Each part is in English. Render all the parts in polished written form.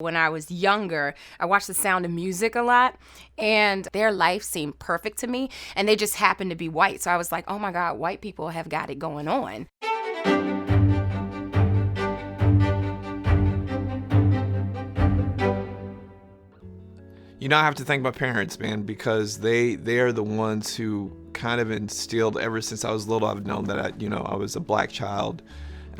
When I was younger, I watched The Sound of Music a lot, and their life seemed perfect to me, and they just happened to be white. So I was like, oh my God, white people have got it going on. You know, I have to thank my parents, man, because they are the ones who kind of instilled, ever since I was little, I've known that I was a black child,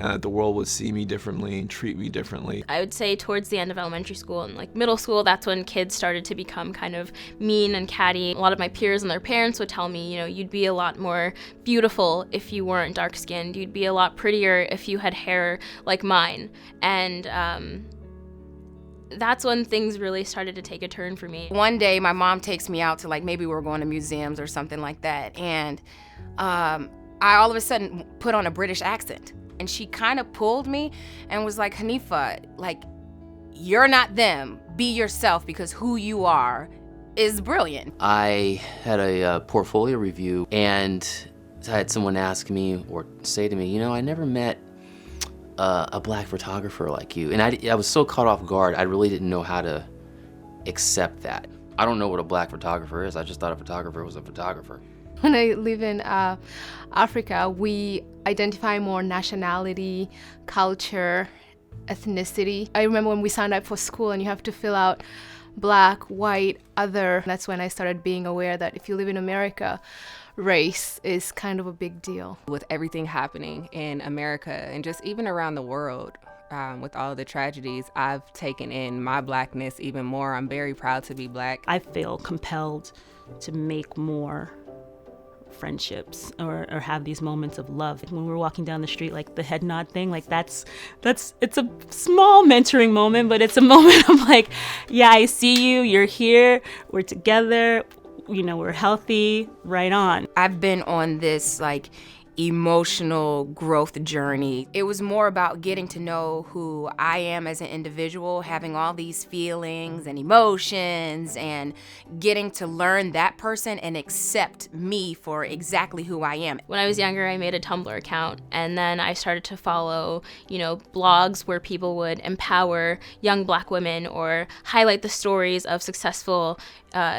and that the world would see me differently and treat me differently. I would say towards the end of elementary school and like middle school, that's when kids started to become kind of mean and catty. A lot of my peers and their parents would tell me, you'd be a lot more beautiful if you weren't dark-skinned. You'd be a lot prettier if you had hair like mine. And that's when things really started to take a turn for me. One day, my mom takes me out to maybe we were going to museums or something like that, and I all of a sudden put on a British accent. And she kind of pulled me and was like, Hanifa, you're not them. Be yourself, because who you are is brilliant. I had a portfolio review, and I had someone ask me or say to me, I never met a black photographer like you. And I was so caught off guard, I really didn't know how to accept that. I don't know what a black photographer is. I just thought a photographer was a photographer. When I live in Africa, we identify more nationality, culture, ethnicity. I remember when we signed up for school and you have to fill out black, white, other. That's when I started being aware that if you live in America, race is kind of a big deal. With everything happening in America and just even around the world, with all the tragedies, I've taken in my blackness even more. I'm very proud to be black. I feel compelled to make more friendships or have these moments of love. When we're walking down the street, the head nod thing, it's a small mentoring moment, but it's a moment of yeah, I see you, you're here, we're together, we're healthy, right on. I've been on this emotional growth journey. It was more about getting to know who I am as an individual, having all these feelings and emotions, and getting to learn that person and accept me for exactly who I am. When I was younger, I made a Tumblr account, and then I started to follow, blogs where people would empower young black women or highlight the stories of successful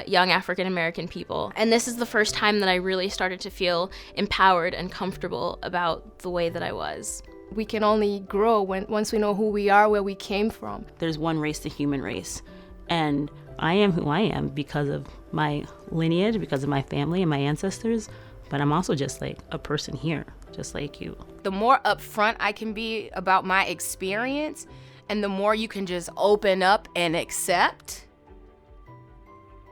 young African American people. And this is the first time that I really started to feel empowered and comfortable about the way that I was. We can only grow once we know who we are, where we came from. There's one race, the human race. And I am who I am because of my lineage, because of my family and my ancestors. But I'm also just a person here, just like you. The more upfront I can be about my experience, and the more you can just open up and accept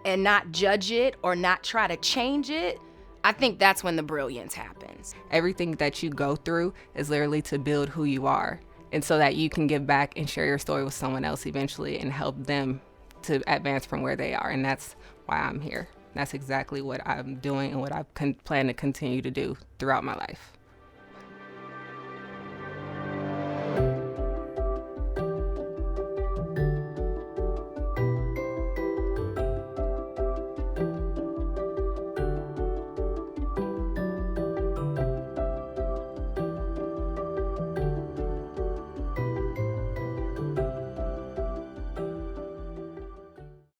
and not judge it or not try to change it, I think that's when the brilliance happens. Everything that you go through is literally to build who you are, and so that you can give back and share your story with someone else eventually and help them to advance from where they are. And that's why I'm here. That's exactly what I'm doing and what I plan to continue to do throughout my life.